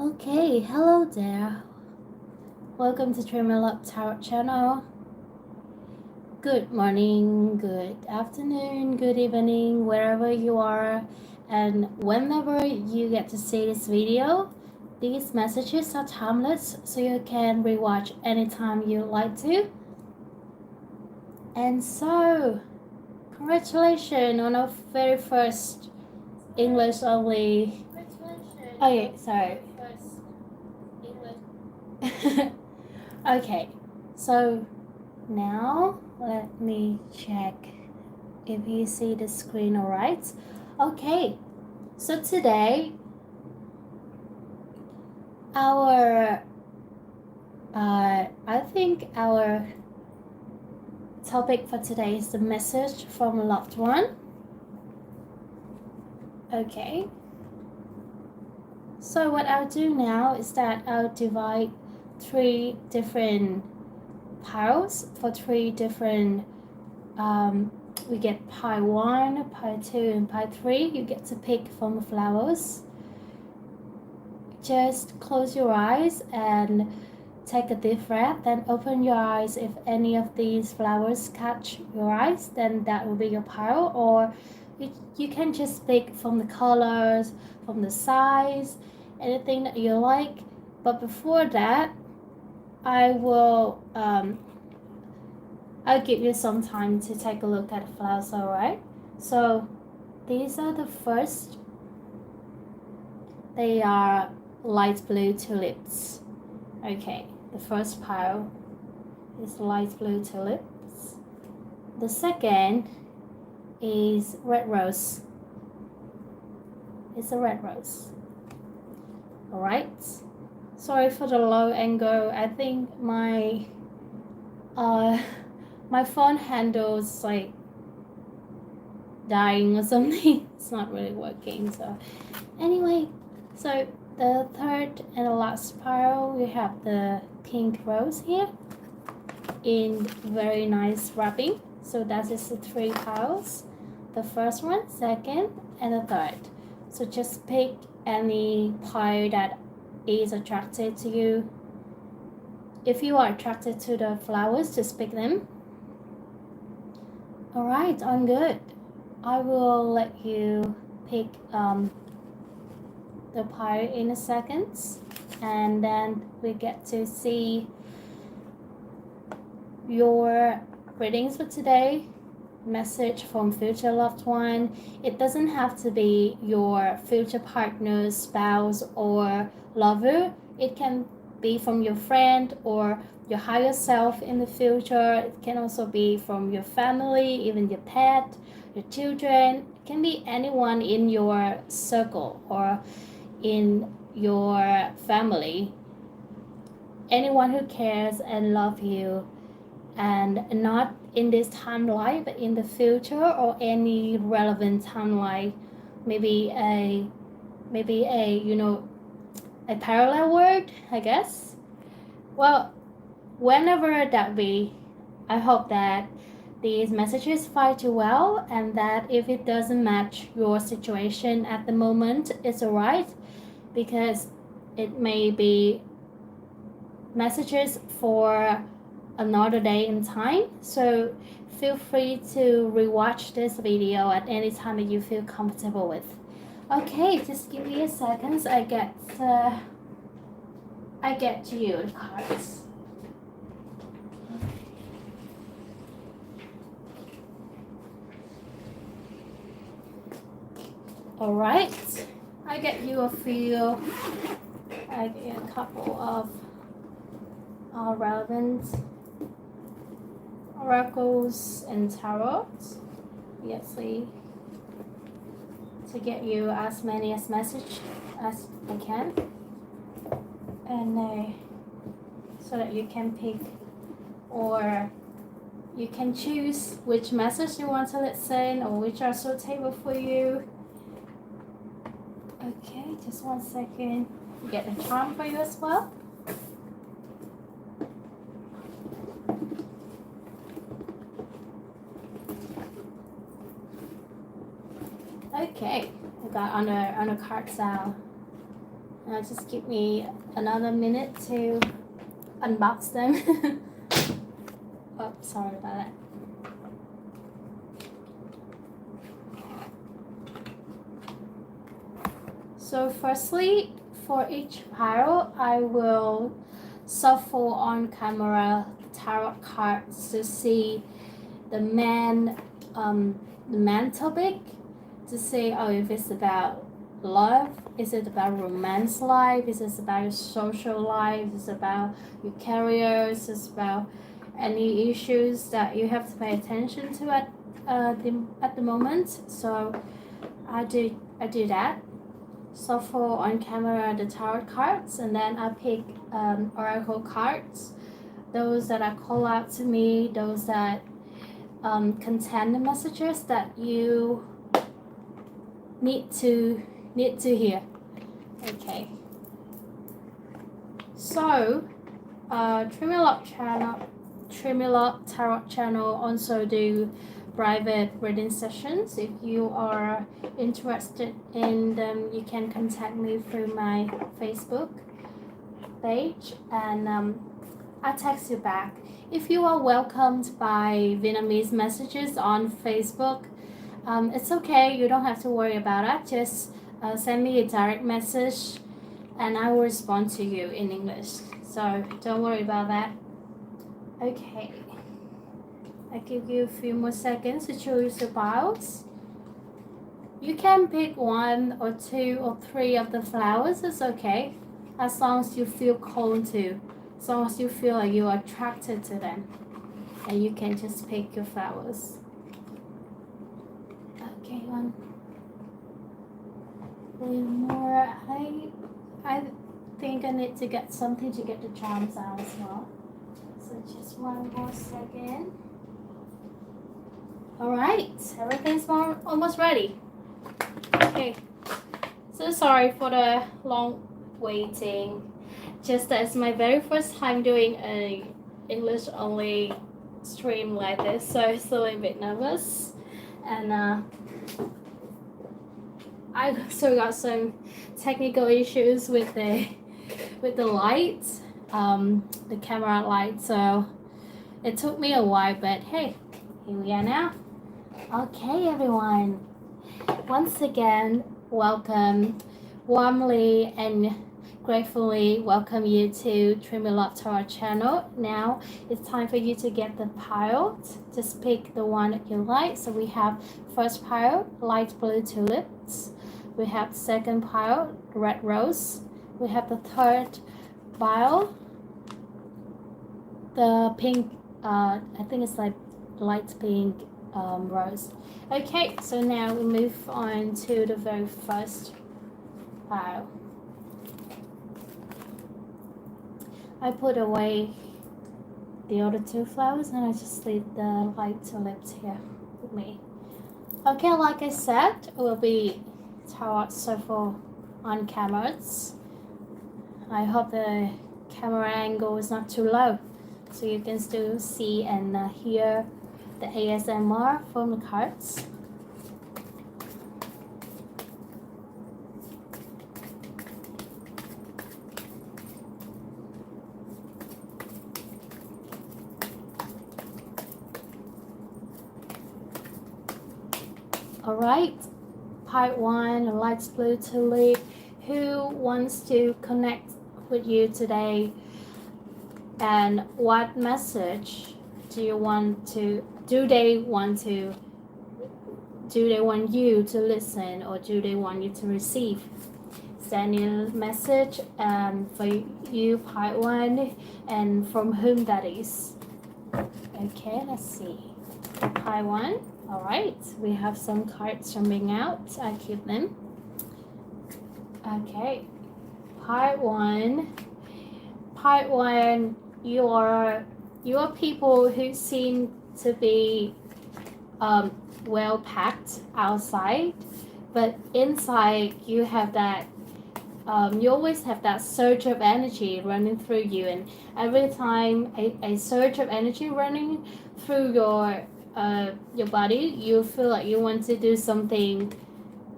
Okay, hello there. Welcome to Dreamie Love Tarot channel. Good morning, good afternoon, good evening, wherever you are, and whenever you get to see this video. These messages are timeless, so you can rewatch anytime you like to. And so, congratulations on our very first English only. Okay, sorry. Okay, so now let me check if you see the screen all right. Okay, so today our I think our topic for today is the message from a loved one. Okay, so what I'll do now is that I'll divide three different piles for three different we get pile 1, pile 2, and pile 3. You get to pick from the flowers. Just close your eyes and take a deep breath, then open your eyes. If any of these flowers catch your eyes, then that will be your pile, or you can just pick from the colors, from the size, anything that you like. But before that, I'll give you some time to take a look at the flowers, alright? So these are the first. They are light blue tulips. Okay, the first pile is light blue tulips. The second is red rose. It's a red rose. Alright. Sorry for the low angle. I think my my phone handle's like dying or something. It's not really working. So anyway, so the third and the last pile, we have the pink rose here in very nice wrapping. So that is the three piles. The first one, second, and the third. So just pick any pile that is attracted to you. If you are attracted to the flowers, just pick them. Alright, I'm good. I will let you pick the pile in a second, and then we get to see your readings for today. Message from future loved one. It doesn't have to be your future partner, spouse, or lover. It can be from your friend or your higher self in the future. It can also be from your family, even your pet, your children. It can be anyone in your circle or in your family. Anyone who cares and loves you, and not in this timeline but in the future or any relevant timeline. Maybe a a parallel world, I guess. Well, whenever that be, I hope that these messages find you well, and that if it doesn't match your situation at the moment, it's alright, because it may be messages for another day in time. So feel free to rewatch this video at any time that you feel comfortable with. Okay, just give me a second. I get to you the cards. All right, I get you a couple of relevant oracles and tarot, obviously, to get you as many as message as I can, and so that you can pick, or you can choose which message you want to listen or which are suitable for you. Okay, just 1 second. Get a charm for you as well. Okay, I got on a card sale. Just give me another minute to unbox them. Oh, sorry about that. So firstly, for each pile, I will shuffle on camera tarot cards to see the main topic, to see if it's about love, is it about romance life, is it about your social life, is it about your career, is it about any issues that you have to pay attention to at the moment. So I do that. Shuffle on camera the tarot cards, and then I pick oracle cards, those that are call out to me, those that contain the messages that you need to hear. Okay, so Dreamie Love Tarot channel also do private reading sessions. If you are interested in them, you can contact me through my Facebook page, and I text you back. If you are welcomed by Vietnamese messages on Facebook, it's okay, you don't have to worry about it. Just send me a direct message and I will respond to you in English. So don't worry about that. Okay, I give you a few more seconds to choose your piles. You can pick 1 or 2 or 3 of the flowers, it's okay, as long as you feel called to, as long as you feel like you are attracted to them, and you can just pick your flowers. Okay, one more. I think I need to get something to get the charms out as well. So just one more second. Alright, everything's almost ready. Okay, so sorry for the long waiting. Just that it's my very first time doing a English only stream like this, so I'm still a bit nervous. And I also got some technical issues with the light, the camera light, so it took me a while, but hey, here we are now. Okay, everyone, once again, welcome, warmly and gratefully welcome you to Dreamie Love Tarot channel. Now it's time for you to get the pile. Just pick the one that you like. So we have first pile, light blue tulips. We have second pile, red rose. We have the third pile, the pink, I think it's like light pink rose. Okay, so now we move on to the very first pile. I put away the other 2 flowers and I just leave the light tulips here with me. Okay, like I said, it will be tarot shuffle on cameras. I hope the camera angle is not too low, so you can still see and hear the ASMR from the cards. Alright, part 1, light blue tulip. Who wants to connect with you today, and what message do they want you to listen, or do they want you to receive? Send a message for you, part 1, and from whom that is. Okay, let's see. Part 1. Alright, we have some cards coming out. I keep them. Okay, part 1. Part 1, you are people who seem to be well packed outside, but inside you have that you always have that surge of energy running through you, and every time a surge of energy running through your body, you feel like you want to do something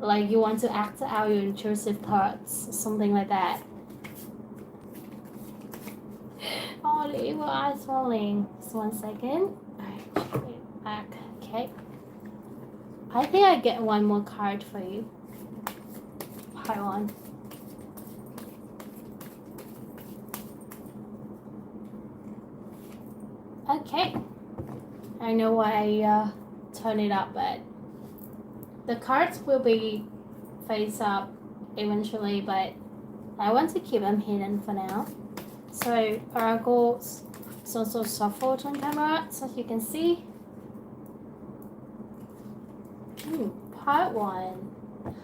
like you want to act out your intrusive thoughts, something like that. Oh, the evil eye swelling. Just 1 second. Alright, check it back. Okay. I think I get one more card for you. Part 1. Okay. I know why I turn it up, but the cards will be face up eventually, but I want to keep them hidden for now. So oracles is also shuffled on camera, so you can see. Part 1.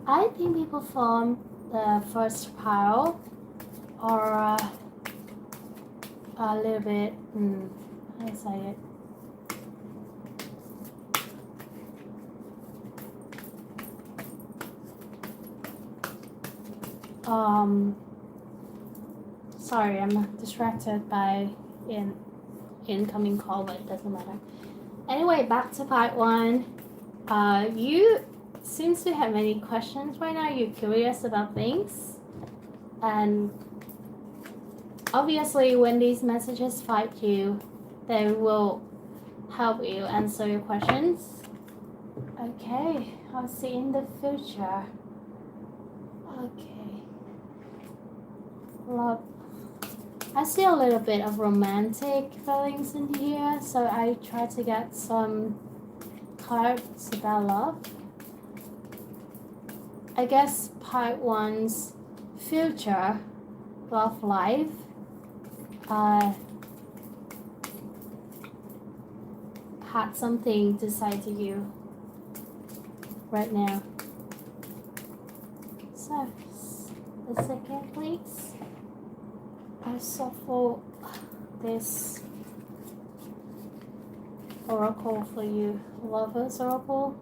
I think people from the first pile are a little bit, how do I say it? Sorry, I'm distracted by an incoming call, but it doesn't matter. Anyway, back to part 1. You seems to have many questions right now. You're curious about things, and obviously when these messages find you, they will help you answer your questions. Okay, I'll see in the future. Okay, love. I see a little bit of romantic feelings in here, so I try to get some cards about love. I guess part 1's future love life had something to say to you right now. So, a second please. I shuffle this oracle for you, Lover's Oracle.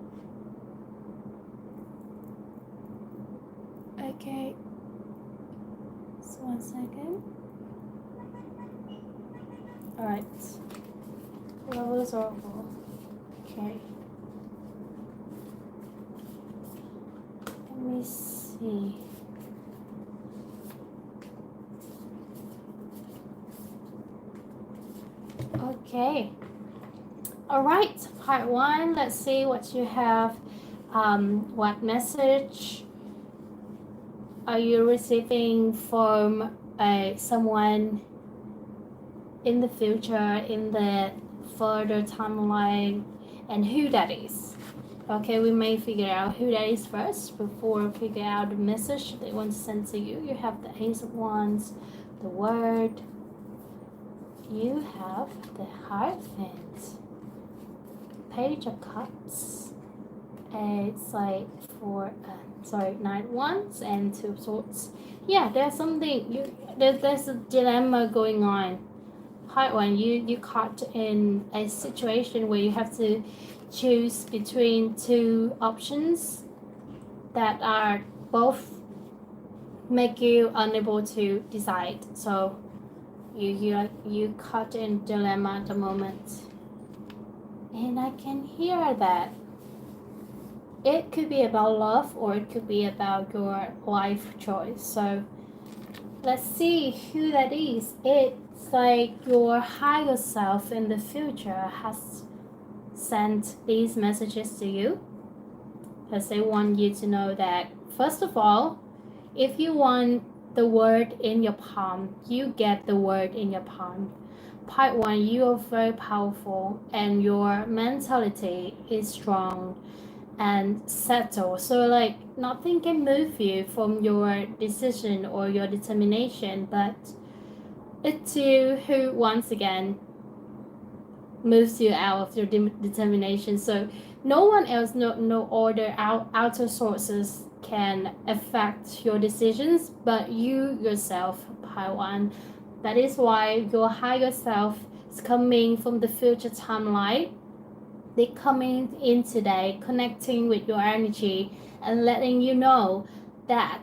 Okay, so 1 second. Alright, Lover's Oracle. Okay, let me see. Okay. Alright, part 1. Let's see what you have. What message are you receiving from someone in the future, in the further timeline, and who that is? Okay, we may figure out who that is first before we figure out the message they want to send to you. You have the Ace of Wands, the Word. You have the Hierophant, Page of Cups. It's like Knight of Wands and Two of Swords. Yeah, there's something there's a dilemma going on. Part 1, you caught in a situation where you have to choose between two options that are both make you unable to decide. So you caught in dilemma at the moment, and I can hear that it could be about love or it could be about your life choice. So let's see who that is. It's like your higher self in the future has sent these messages to you because they want you to know that, first of all, if you want the word in your palm, you get the word in your palm. Part 1, you are very powerful and your mentality is strong and settled. So like nothing can move you from your decision or your determination, but it's you who once again moves you out of your determination. So no one else, no other outer sources can affect your decisions but you yourself, Part 1. That is why your higher self is coming from the future timeline. They're coming in today, connecting with your energy and letting you know that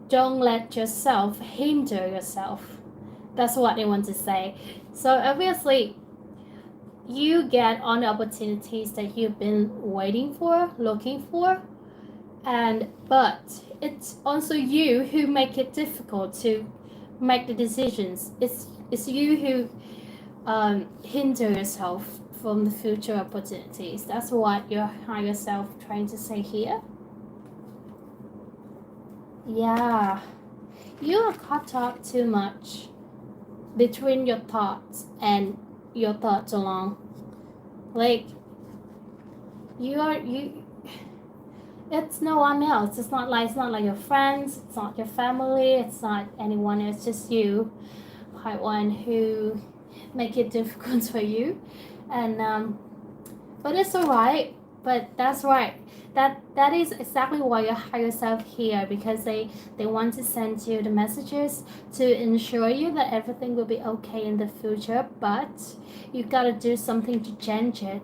don't let yourself hinder yourself. That's what they want to say. So obviously you get on the opportunities that you've been waiting for, looking for, but it's also you who make it difficult to make the decisions. It's you who hinder yourself from the future opportunities. That's what your higher self trying to say here. Yeah, you are caught up too much between your thoughts and your thoughts alone. Like you it's no one else. It's not like your friends, it's not your family, it's not anyone, it's just you, part one, who make it difficult for you. And but it's alright. But that's right. That is exactly why you hire yourself here, because they want to send you the messages to ensure you that everything will be okay in the future, but you gotta do something to change it.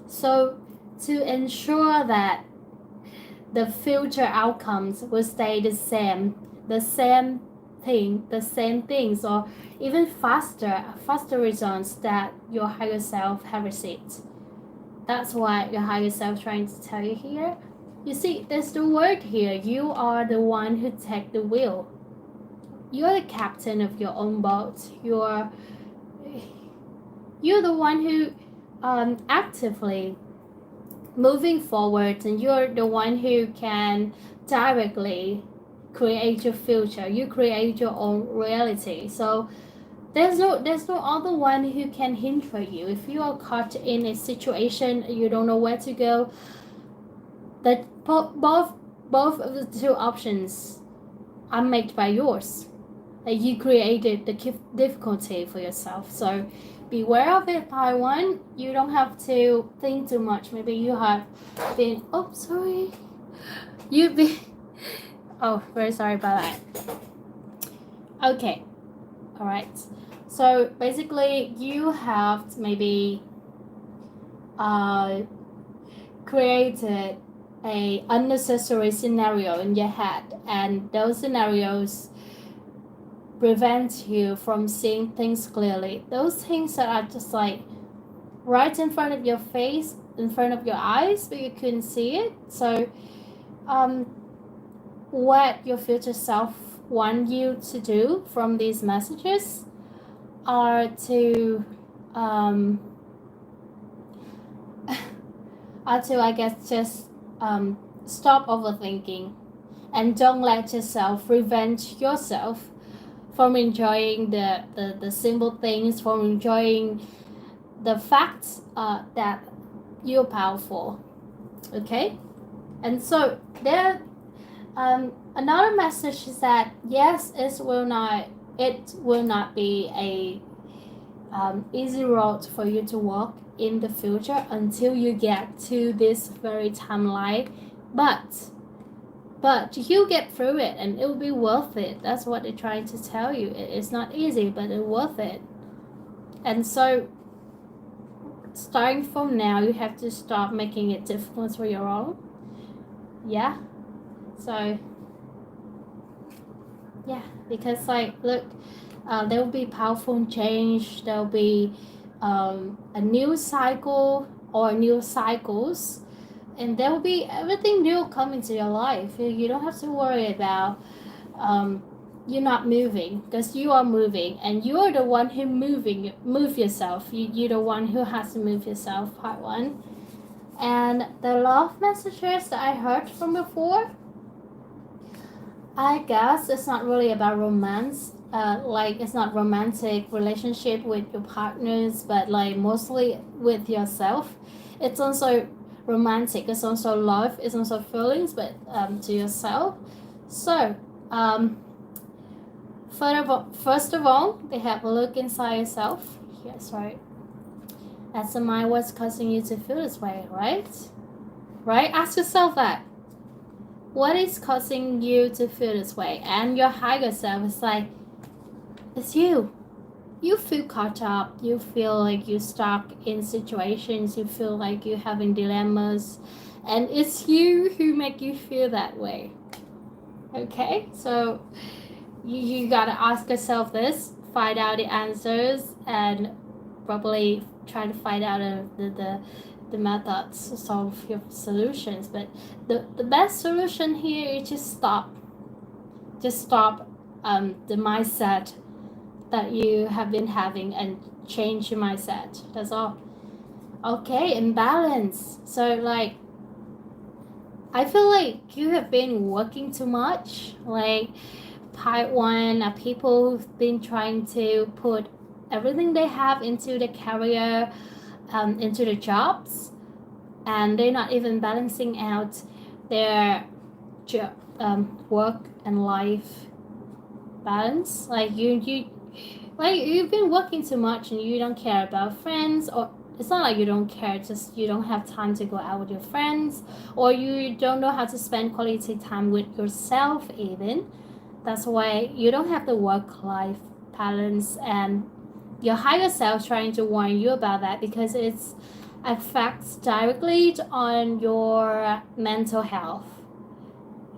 So to ensure that the future outcomes will stay the same things, or even faster results that your higher self have received. That's what your higher self trying to tell you here. You see, there's the word here. You are the one who take the wheel. You're the captain of your own boat. You're the one who actively moving forward, and you're the one who can directly create your future. You create your own reality. So there's no other one who can hinder you. If you are caught in a situation you don't know where to go, that both of the two options are made by yours. That you created the difficulty for yourself. So beware of it, part one. You don't have to think too much. Maybe you have been you've been very sorry about that. Okay, all right. So basically, you have maybe created a unnecessary scenario in your head, and those scenarios prevent you from seeing things clearly. Those things that are just like right in front of your face, in front of your eyes, but you couldn't see it. So what your future self want you to do from these messages are to I guess just stop overthinking, and don't let yourself prevent yourself from enjoying the simple things, from enjoying the facts that you're powerful. Okay? And so there another message is that yes, it will not be a easy road for you to walk in the future until you get to this very timeline, but you get through it and it will be worth it. That's what they're trying to tell you. It's not easy, but it's worth it. And so starting from now, you have to stop making it difficult for your own. Yeah. So yeah, because look, there will be powerful change. There will be a new cycle or new cycles, and there will be everything new coming to your life. You don't have to worry about you're not moving, because you are moving, and you're the one who move yourself. You're the one who has to move yourself, part one. And the love messages that I heard from before, I guess it's not really about romance. It's not romantic relationship with your partners, but mostly with yourself. It's also romantic. It's also love. It's also feelings, but to yourself. So first of all, they have a look inside yourself. Yes, right. That's the mind. What's causing you to feel this way, right? Right? Ask yourself that. What is causing you to feel this way? And your higher self is like, it's you. You feel caught up. You feel like you're stuck in situations. You feel like you're having dilemmas. And it's you who make you feel that way. Okay? So you gotta ask yourself this. Find out the answers and probably try to find out the methods to solve your solutions. But the best solution here is just stop the mindset that you have been having and change your mindset. That's all. Okay, imbalance. So like I feel like you have been working too much. Like part one are people who've been trying to put everything they have into the career, into the jobs, and they're not even balancing out their work and life balance. Like you've been working too much and you don't care about friends, or it's not like you don't care, just you don't have time to go out with your friends, or you don't know how to spend quality time with yourself even. That's why you don't have the work-life balance, and your higher self trying to warn you about that because it's affects directly on your mental health.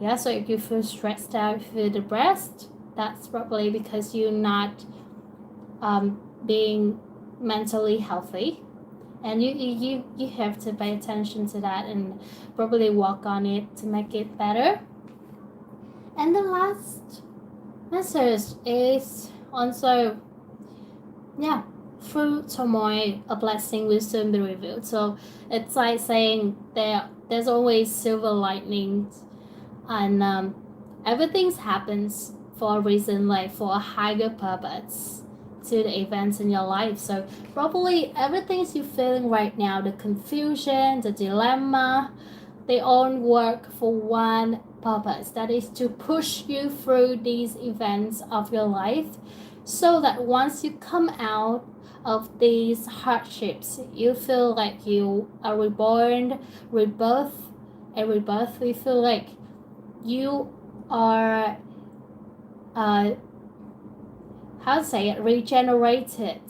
Yeah, so if you feel stressed out, if you feel depressed, that's probably because you're not being mentally healthy, and you have to pay attention to that and probably work on it to make it better. And the last message is also, yeah, through turmoil a blessing will soon be revealed. So it's like saying there's always silver linings, and everything happens for a reason, like for a higher purpose to the events in your life. So probably everything you're feeling right now, the confusion, the dilemma, they all work for one purpose, that is to push you through these events of your life, so that once you come out of these hardships, you feel like you are reborn, rebirth, and rebirth. We feel like you are how to say it, regenerated,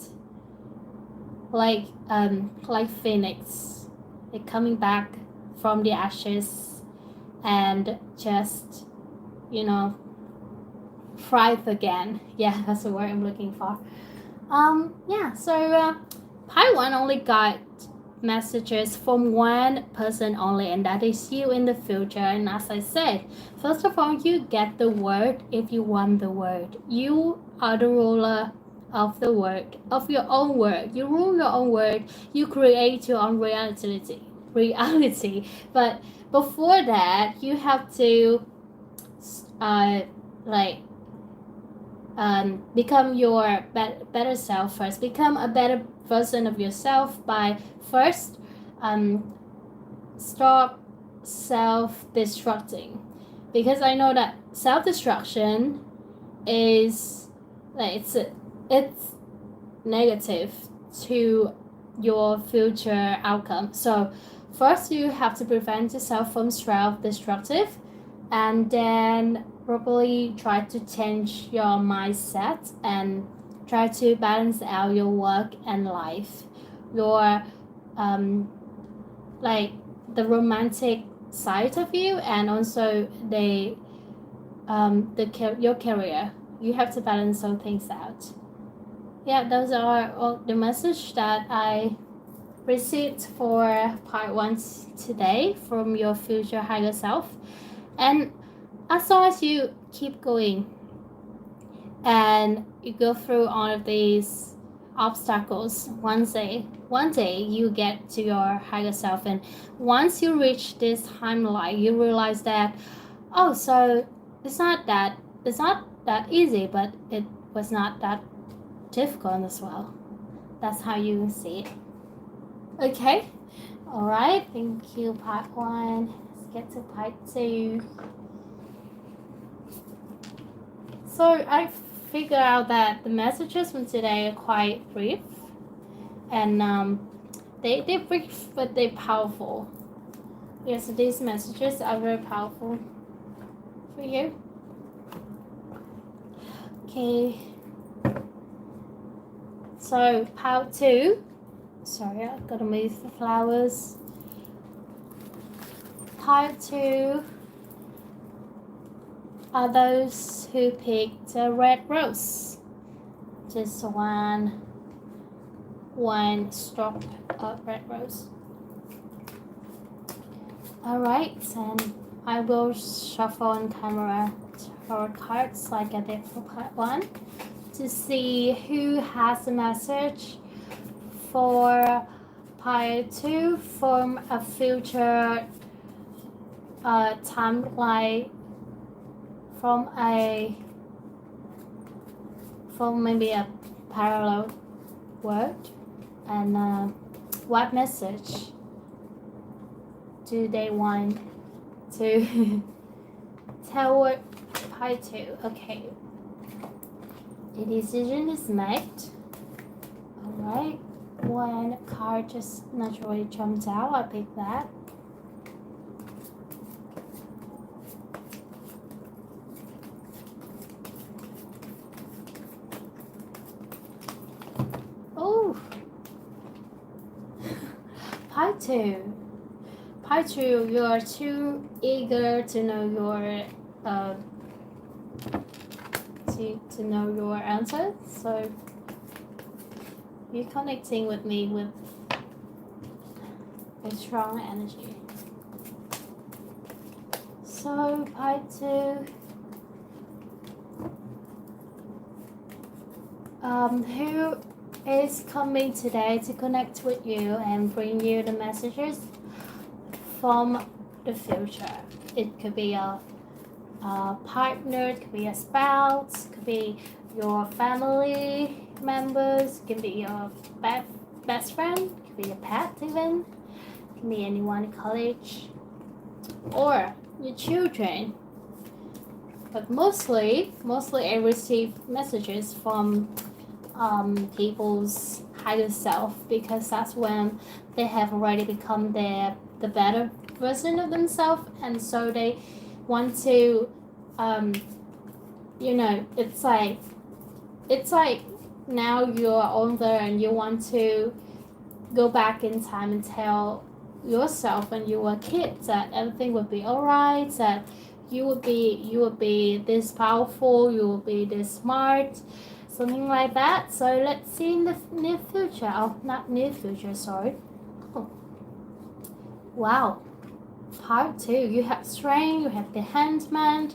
like phoenix, like coming back from the ashes and just, you know, thrive again. Yeah, that's the word I'm looking for. Yeah, so part one only got messages from one person only, and that is you in the future. And as I said, first of all, you get the word if you want the word. You are the ruler of the word, of your own word. You rule your own word. You create your own reality. But before that, you have to like become your better self first. Become a better version of yourself by first stop self-destructing, because I know that self-destruction is like it's negative to your future outcome. So first you have to prevent yourself from self-destructive, and then probably try to change your mindset and try to balance out your work and life, your like the romantic side of you, and also your career. You have to balance those things out. Yeah, those are all the message that I received for part one today from your future higher self. And as long as you keep going and you go through all of these obstacles, one day you get to your higher self, and once you reach this timeline, you realize that, oh, so it's not that easy, but it was not that difficult as well. That's how you see it. Okay, all right, thank you, part one. Let's get to part two. So I figured out that the messages from today are quite brief, and they're brief but they're powerful. Yes, these messages are very powerful for you. Okay. So part two. Sorry, I've got to move the flowers. Part two are those who picked a red rose. Just one one stalk of red rose. Alright, and I will shuffle on camera tarot cards like I did for part 1 to see who has a message for part 2 from a future timeline, from maybe a parallel world, and what message do they want to tell part 2? Okay, the decision is made. Alright, one card just naturally jumped out. I picked that. Oh, part 2. Part 2, you are too eager to know your to know your answer, so you're connecting with me with a strong energy. So part 2, who is coming today to connect with you and bring you the messages from the future? It could be a partner, it could be a spouse, it could be your family members, it could be your best friend, it could be a pet even, it can be anyone in college, or your children. But mostly I receive messages from people's higher self, because that's when they have already become the better version of themselves, and so they want to it's like now you're older and you want to go back in time and tell yourself when you were a kid that everything would be alright, that you would be this powerful, you would be this smart, something like that. So let's see in the near future. Oh, not near future, sorry. Oh. Wow. Part 2, you have strength, you have the hangman,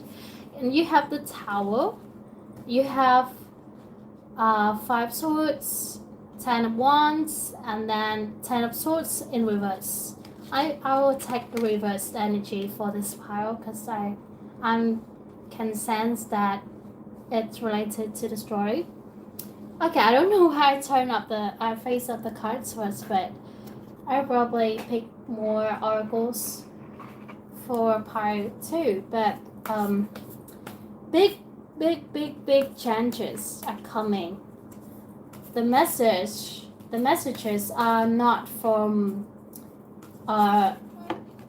and you have the tower. You have 5 swords, 10 of wands, and then 10 of swords in reverse. I will take the reversed energy for this pile because I can sense that it's related to the story. Okay, I don't know how I face up the cards first, but I probably pick more oracles for part 2. But big changes are coming. The messages are not from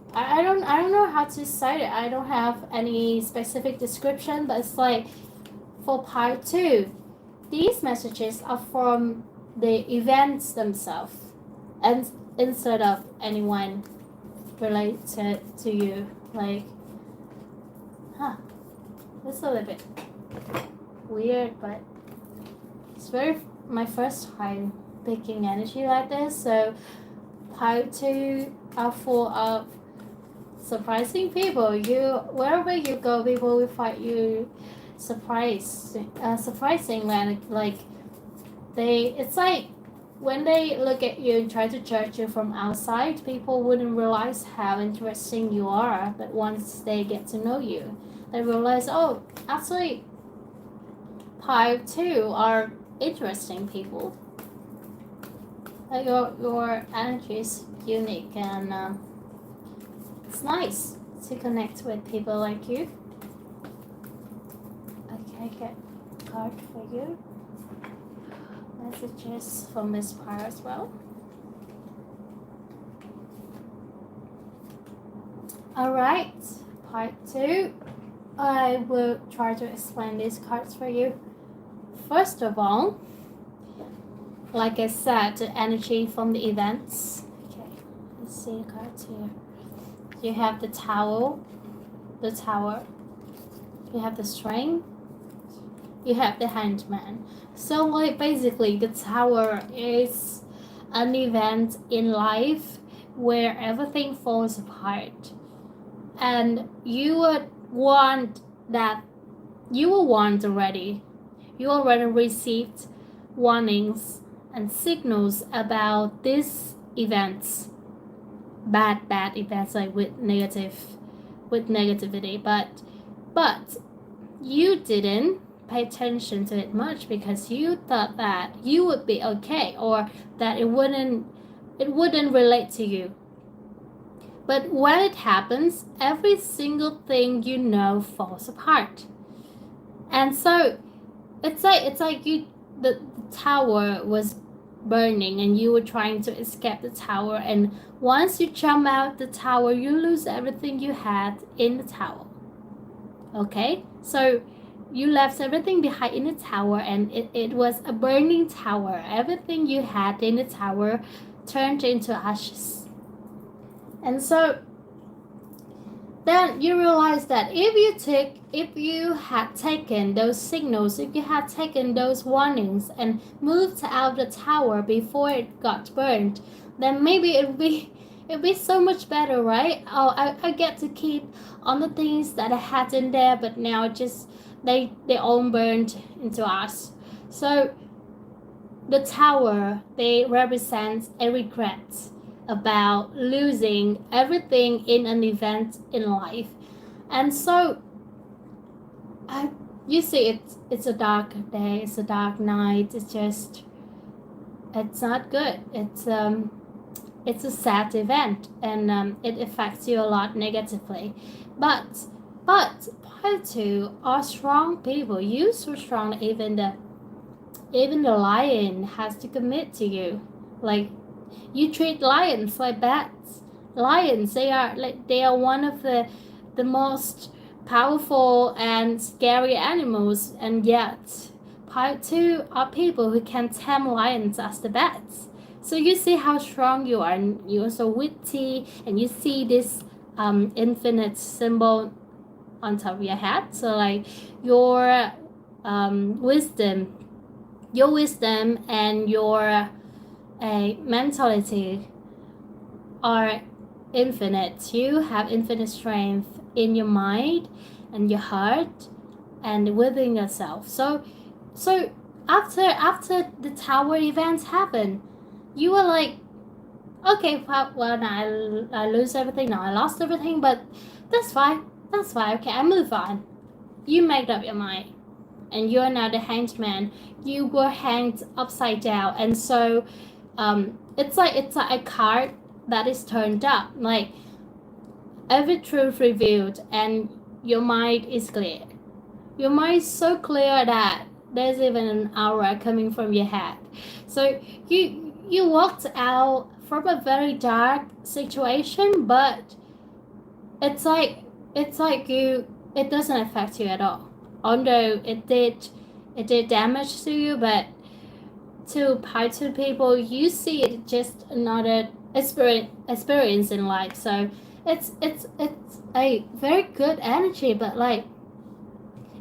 I don't know how to say it. I don't have any specific description, but it's like for part 2, these messages are from the events themselves, and instead of anyone related to you. Like, it's a little bit weird, but it's my first time picking energy like this. So part 2 are full of surprising people. Wherever you go, people will find you surprising when it's like when they look at you and try to judge you from outside, people wouldn't realize how interesting you are. But once they get to know you, they realize, oh, actually part 2 are interesting people. Your energy is unique, and it's nice to connect with people like you. Okay, get a card for you. Messages from this part as well. Alright, part 2. I will try to explain these cards for you. First of all, like I said, the energy from the events. Okay, let's see the cards here. You have the tower, you have the string, you have the hangman. So like basically the tower is an event in life where everything falls apart, and you would want that, you will want already, you already received warnings and signals about these events, bad events, like with negativity, but you didn't pay attention to it much because you thought that you would be okay, or that it wouldn't relate to you. But when it happens, every single thing you know falls apart. And so it's like the tower was burning and you were trying to escape the tower, and once you jump out the tower, you lose everything you had in the tower. Okay, so you left everything behind in the tower, and it was a burning tower. Everything you had in the tower turned into ashes. And so then you realize that if you had taken those signals, if you had taken those warnings and moved out the tower before it got burned, then maybe it'd be so much better, right? Oh, I get to keep all the things that I had in there, but now just they all burned into ash. So the tower, they represent a regret about losing everything in an event in life. And so you see, it's a dark day, it's a dark night, it's not good. It's a sad event, and it affects you a lot negatively. But part two are strong people. You so strong, even the lion has to commit to you. Like, you treat lions like bats. Lions, they are one of the most powerful and scary animals, and yet part two are people who can tame lions as the bats. So you see how strong you are, and you're so witty, and you see this infinite symbol on top of your head. So like your wisdom and your mentality are infinite. You have infinite strength in your mind and your heart and within yourself. So after the tower events happen, you were like, okay, well now I lose everything, now I lost everything, but that's fine, okay, I move on. You made up your mind, and you're now the hanged man. You were hanged upside down, and so it's like a card that is turned up, like every truth revealed, and your mind is clear. Your mind is so clear that there's even an aura coming from your head. So you walked out from a very dark situation, but it's like it doesn't affect you at all. Although it did damage to you, but to part two people, you see it just another experience in life. So it's a very good energy. But like,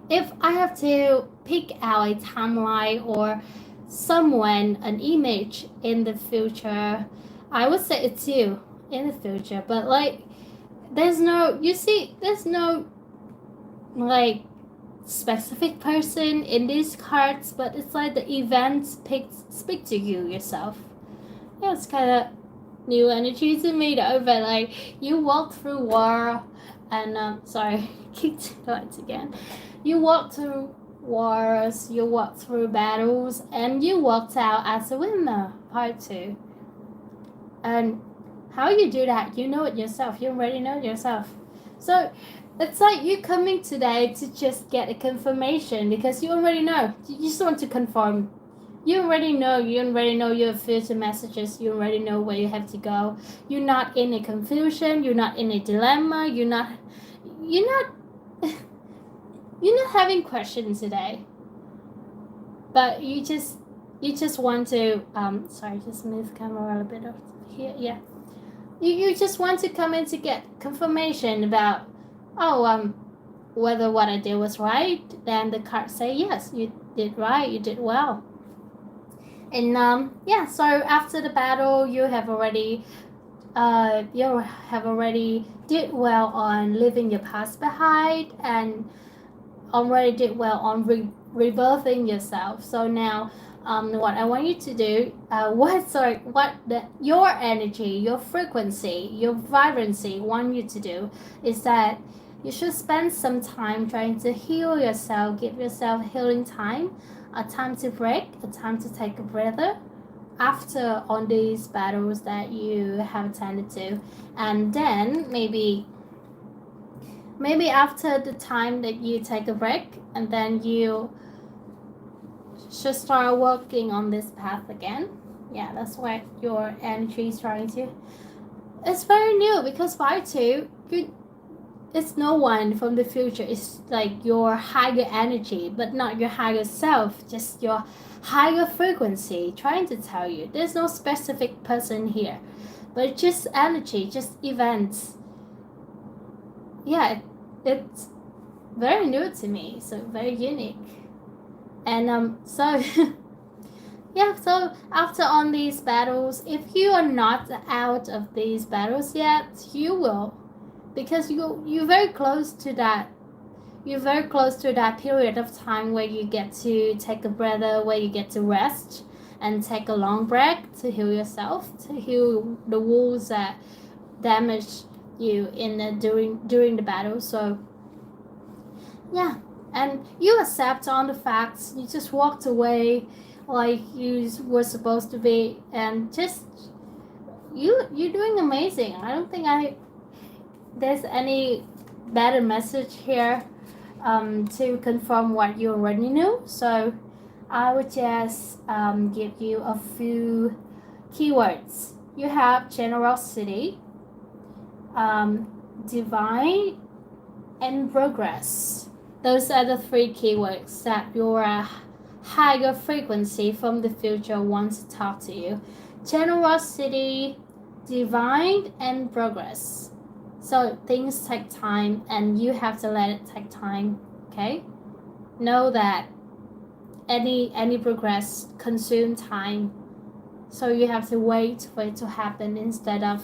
if I have to pick out a timeline or someone, an image in the future, I would say it's you in the future. But like, there's no like specific person in these cards, but it's like the events speak to you yourself. Yeah, it's kind of new energy to me though. But like, you walk through war, and sorry, kicked lights again. You walk through wars, you walk through battles, and you walked out as a winner. Part two. And how you do that, you know it yourself. You already know it yourself. So it's like you coming today to just get a confirmation, because you already know. You just want to confirm. You already know your future messages. You already know where you have to go. You're not in a confusion. You're not in a dilemma. You're not you're not having questions today. But you just want to sorry, just move the camera a little bit over here. Yeah. You just want to come in to get confirmation about whether what I did was right. Then the cards say yes, you did right, you did well. And yeah, so after the battle, you have already did well on leaving your past behind, and already did well on rebirthing yourself. So now, what I want you to do, your energy, your frequency, your vibrancy want you to do is that you should spend some time trying to heal yourself, give yourself healing time, a time to break, a time to take a breather after on these battles that you have attended to. And then maybe after the time that you take a break, and then you should start working on this path again. Yeah, that's what your energy is trying to. It's very new because 5-2, it's no one from the future. It's like your higher energy, but not your higher self, just your higher frequency trying to tell you. There's no specific person here, but just energy, just events. Yeah, it's very new to me, so very unique. And so yeah, so after on these battles, if you are not out of these battles yet, you will, because you're very close to that. You're very close to that period of time where you get to take a breather, where you get to rest and take a long break to heal yourself, to heal the wounds that damaged you in during the battle. So yeah, and you accept on the facts. You just walked away like you were supposed to be, and just you're doing amazing. I don't think there's any better message here to confirm what you already knew. So I would just give you a few keywords. You have generosity, divine, and progress. Those are the 3 keywords that your higher frequency from the future wants to talk to you. Generosity, divine, and progress. So things take time, and you have to let it take time. Okay? Know that any progress consumes time. So you have to wait for it to happen instead of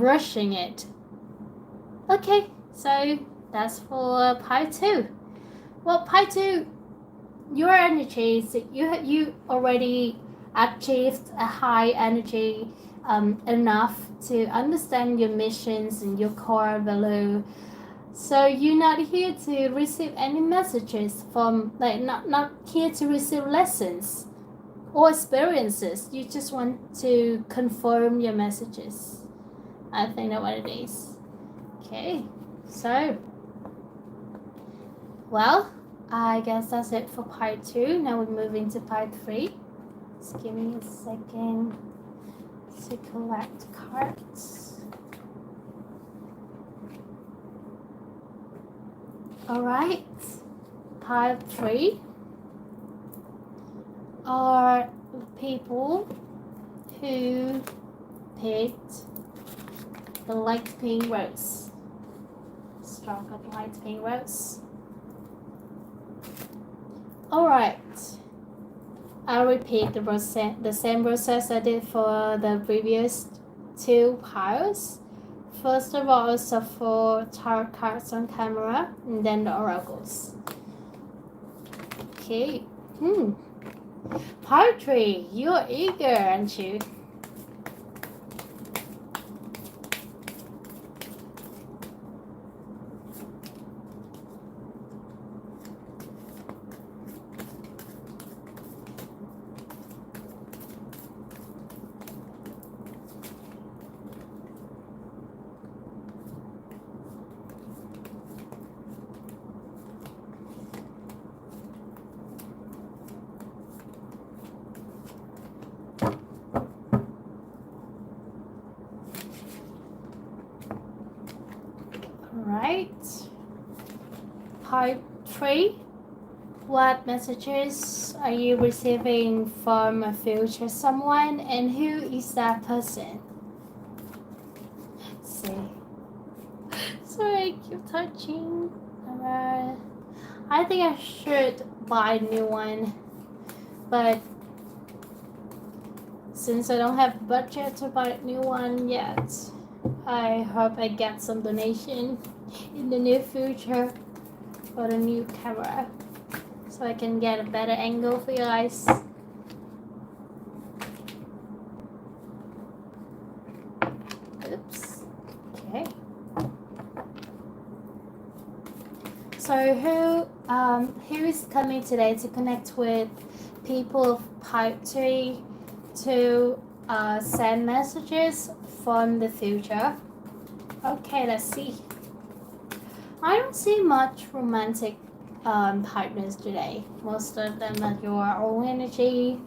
rushing it. Okay, so that's for part 2. Well, part 2, your energy, you already achieved a high energy enough to understand your missions and your core value. So you're not here to receive any messages from, like, not here to receive lessons or experiences. You just want to confirm your messages. I think that's what it is. Okay, so, well, I guess that's it for part 2. Now we're moving to part 3. Just give me a second to collect cards. Alright, part 3 are people who picked the light pink rose. Stroke of light pink rose. Alright, I'll repeat the same process I did for the previous 2 piles. First of all, so for tarot cards on camera, and then the oracles. Okay. Part 3, you're eager, aren't you? Alright. Part 3. What messages are you receiving from a future someone, and who is that person? Let's see. Sorry, I keep touching. I think I should buy a new one. but since I don't have budget to buy a new one yet, I hope I get some donation in the near future for the new camera, so I can get a better angle for you guys. Oops. Okay. So who is coming today to connect with people of poetry to send messages from the future? Okay, let's see. I don't see much romantic partners today. Most of them are your own energy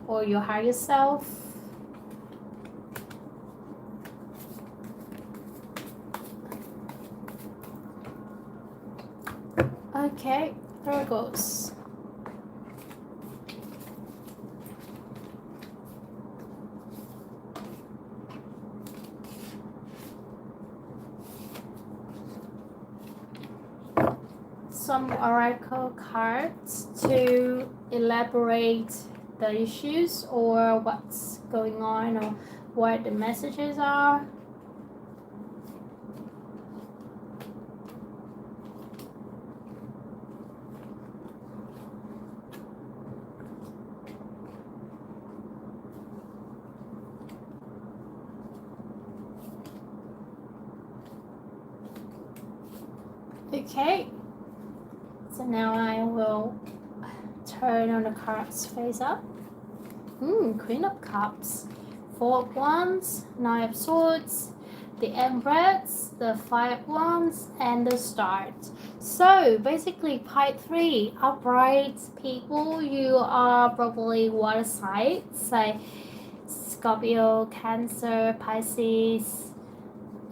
or your higher self. Okay, there it goes. Some oracle cards to elaborate the issues or what's going on or what the messages are. Okay, so now I will turn on the cards face up. Queen of Cups, Four of Wands, Nine of Swords, the Empress, the Five of Wands, and the Star. So basically, part 3, upright people. You are probably water signs, like Scorpio, Cancer, Pisces.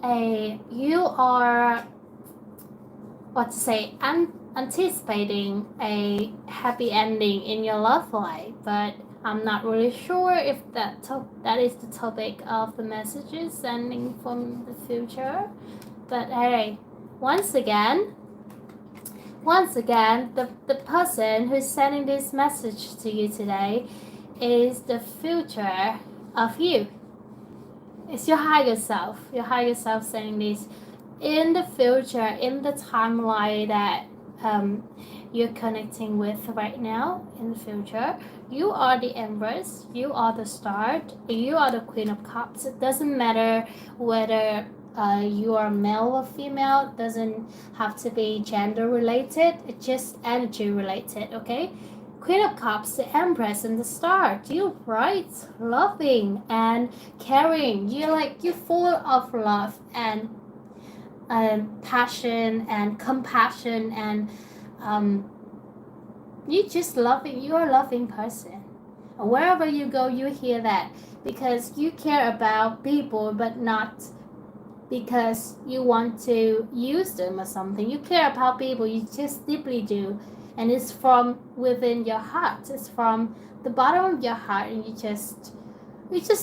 You are anticipating a happy ending in your love life, but I'm not really sure if that is the topic of the messages sending from the future. But hey, once again, the person who's sending this message to you today is the future of you. It's your higher self sending this in the future, in the timeline that you're connecting with right now. In the future, you are the Empress, you are the Star, you are the Queen of Cups. It doesn't matter whether you are male or female. It doesn't have to be gender related, it's just energy related. Okay, Queen of Cups, the Empress, and the Star. You're bright, loving, and caring. You're full of love and passion and compassion, and you're a loving person. And wherever you go, you hear that, because you care about people, but not because you want to use them or something. You care about people, you just deeply do, and it's from within your heart. It's from the bottom of your heart, and you just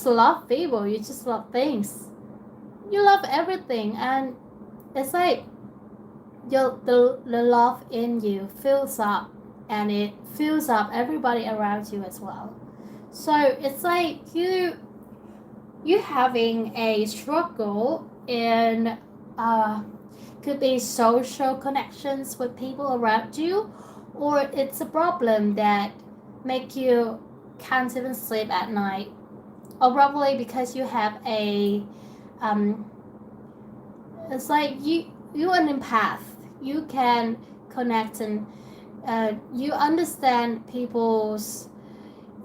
love people. You just love things. You love everything, and it's like the love in you fills up, and it fills up everybody around you as well. So it's like you having a struggle in could be social connections with people around you, or it's a problem that make you can't even sleep at night, or probably because you have a it's like you're an empath. You can connect, and you understand people's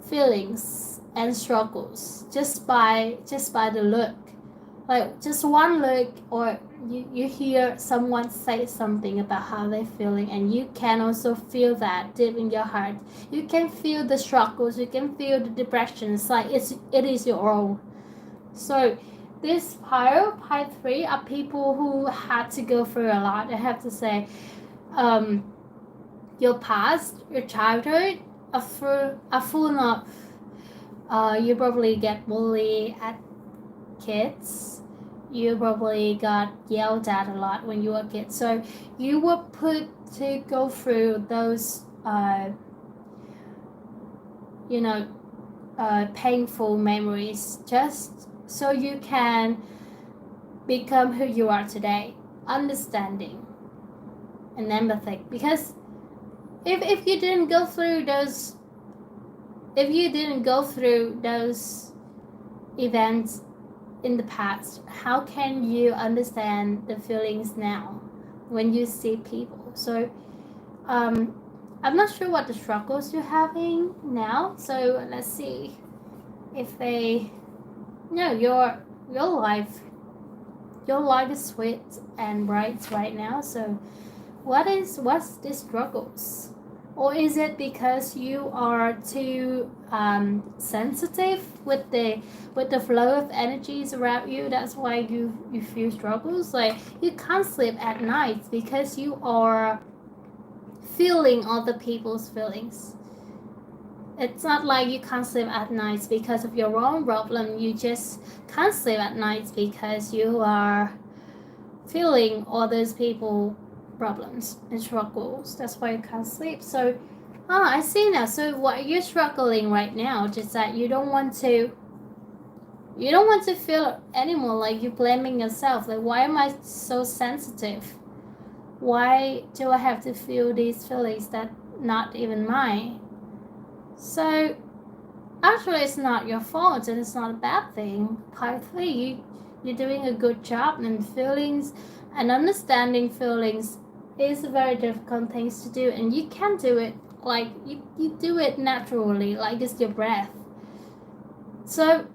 feelings and struggles just by the look. Like just one look, or you hear someone say something about how they're feeling, and you can also feel that deep in your heart. You can feel the struggles, you can feel the depression. It's like it is your own. So this part 3, are people who had to go through a lot. I have to say, your past, your childhood are full of you probably get bullied at kids. You probably got yelled at a lot when you were a kid. So you were put to go through those you know, painful memories, just so you can become who you are today, understanding and empathic. Because if you didn't go through those, if you didn't go through those events in the past, how can you understand the feelings now when you see people? So I'm not sure what the struggles you're having now, so let's see if they, no, your life is sweet and bright right now. So what's the struggles? Or is it because you are too sensitive with the flow of energies around you? That's why you feel struggles. Like you can't sleep at night because you are feeling other people's feelings. It's not like you can't sleep at night because of your own problem. You just can't sleep at night because you are feeling others people problems and struggles. That's why you can't sleep. So I see now. So what you're struggling right now, just that you don't want to feel anymore, like you're blaming yourself. Like, why am I so sensitive? Why do I have to feel these feelings that not even mine? So actually it's not your fault and it's not a bad thing. Partly you're doing a good job, and feelings and understanding feelings is a very difficult thing to do, and you can do it like you do it naturally, like it's your breath. So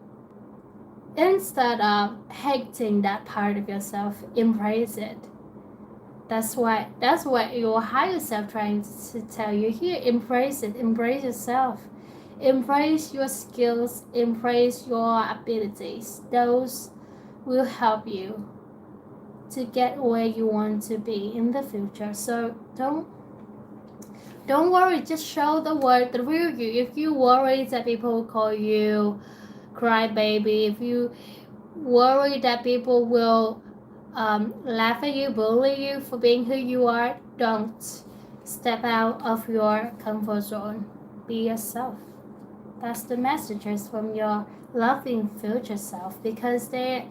instead of hating that part of yourself, embrace it. That's what your higher self trying to tell you here. Embrace it. Embrace yourself. Embrace your skills. Embrace your abilities. Those will help you to get where you want to be in the future. So don't worry. Just show the world the real you. If you worry that people call you crybaby, if you worry that people will laugh at you, bully you for being who you are, don't step out of your comfort zone. Be yourself. That's the messages from your loving future self, because they're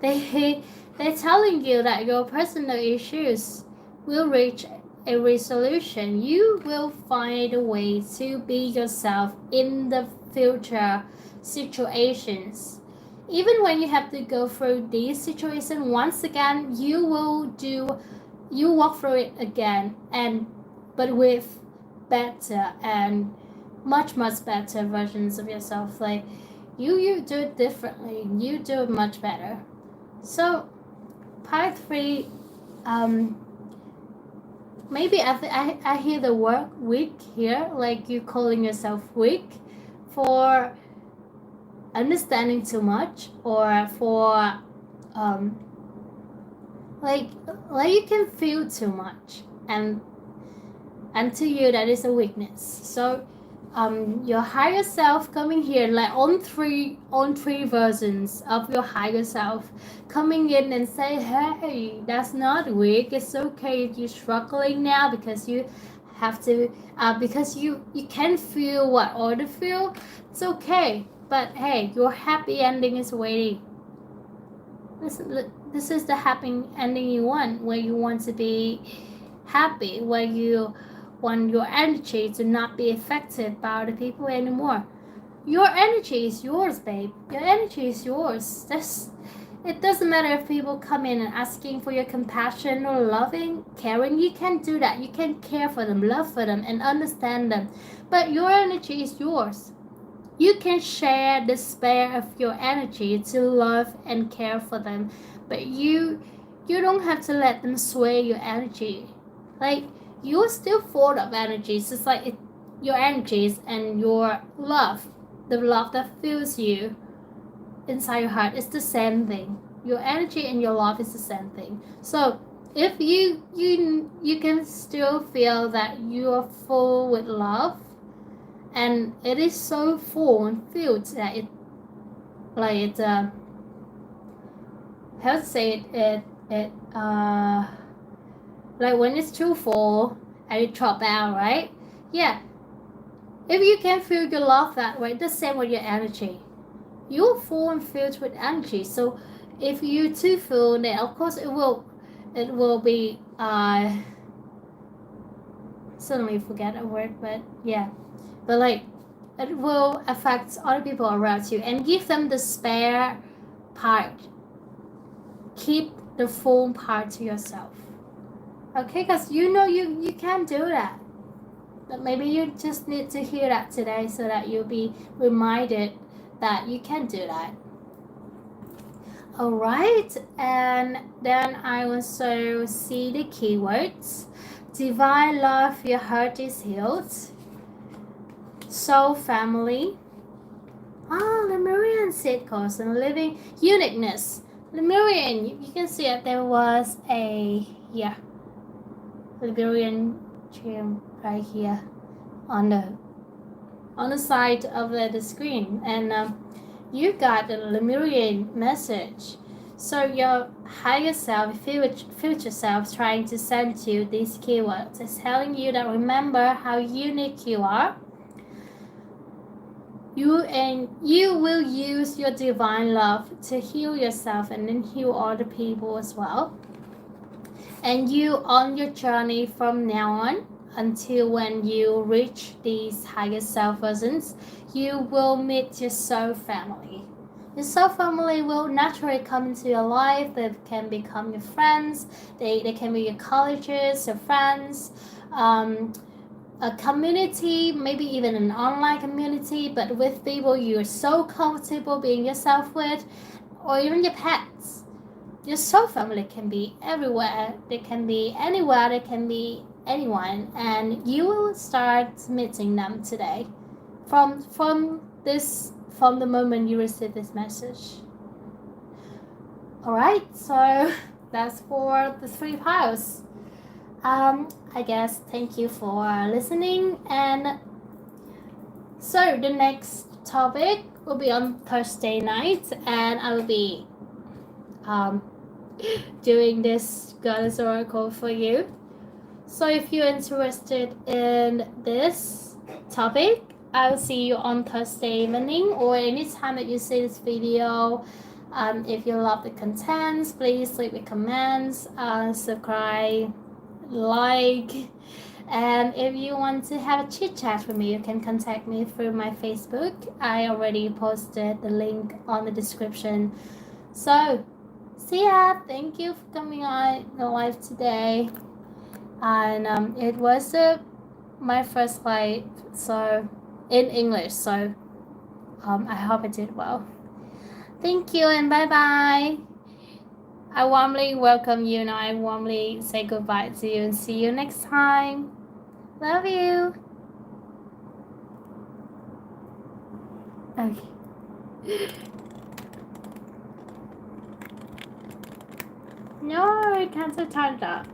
telling you that your personal issues will reach a resolution. You will find a way to be yourself in the future situations. Even when you have to go through these situations once again, you walk through it again, but with better and much better versions of yourself. Like you do it differently. You do it much better. So part 3, maybe I hear the word weak here, like you calling yourself weak for understanding too much, or for like you can feel too much, and to you that is a weakness. So your higher self coming here, like on three versions of your higher self coming in and say, hey, that's not weak, it's okay if you're struggling now because you have to because you can feel what others feel. It's okay, but hey, your happy ending is waiting. This is the happy ending you want, where you want to be happy, where you want your energy to not be affected by other people anymore. Your energy is yours, babe. Your energy is yours. It doesn't matter if people come in and asking for your compassion or loving, caring. You can do that. You can care for them, love for them, and understand them. But your energy is yours. You can share the spare of your energy to love and care for them, but you don't have to let them sway your energy. Like, you're still full of energies. It's like your energies and your love, the love that fills you inside your heart, is the same thing. Your energy and your love is the same thing. So if you can still feel that you are full with love, and it is so full and filled that it, like it how to say it like when it's too full and it drop out, right? Yeah, If you can feel your love that way, the same with your energy. Your form filled with energy. So if you too feel, then of course it will be suddenly forget a word, but yeah, but like it will affect other people around you and give them the spare part. Keep the full part to yourself, okay? Because you know you can do that, but maybe you just need to hear that today so that you'll be reminded that you can do that. All right, and then I also see the keywords. Divine love, your heart is healed. Soul family. Lemurian circles and living uniqueness. Lemurian, you can see that there was a, yeah, Lemurian gem right here on the side of the screen, and you got the Lemurian message. So your higher self, future self, trying to send you these keywords is telling you that remember how unique you are. You will use your divine love to heal yourself and then heal other people as well. And you on your journey from now on until when you reach these higher self versions, you will meet your soul family. Your soul family will naturally come into your life. They can become your friends. They can be your colleagues, your friends, a community, maybe even an online community, but with people you're so comfortable being yourself with, or even your pets. Your soul family can be everywhere. They can be anywhere. They can be anyone, and you will start meeting them today, from the moment you receive this message. All right, so that's for the 3 piles. I guess thank you for listening, and so the next topic will be on Thursday night, and I will be doing this goddess oracle for you. So if you're interested in this topic, I'll see you on Thursday evening or anytime that you see this video. If you love the contents, please leave a comment, subscribe, like, and if you want to have a chit chat with me, you can contact me through my Facebook. I already posted the link on the description. So see ya. Thank you for coming on the live today, and it was my first live, so in English, so I hope I did well. Thank you and bye bye. I warmly welcome you, and I warmly say goodbye to you and see you next time. Love you. Okay. No, I can't turn it up.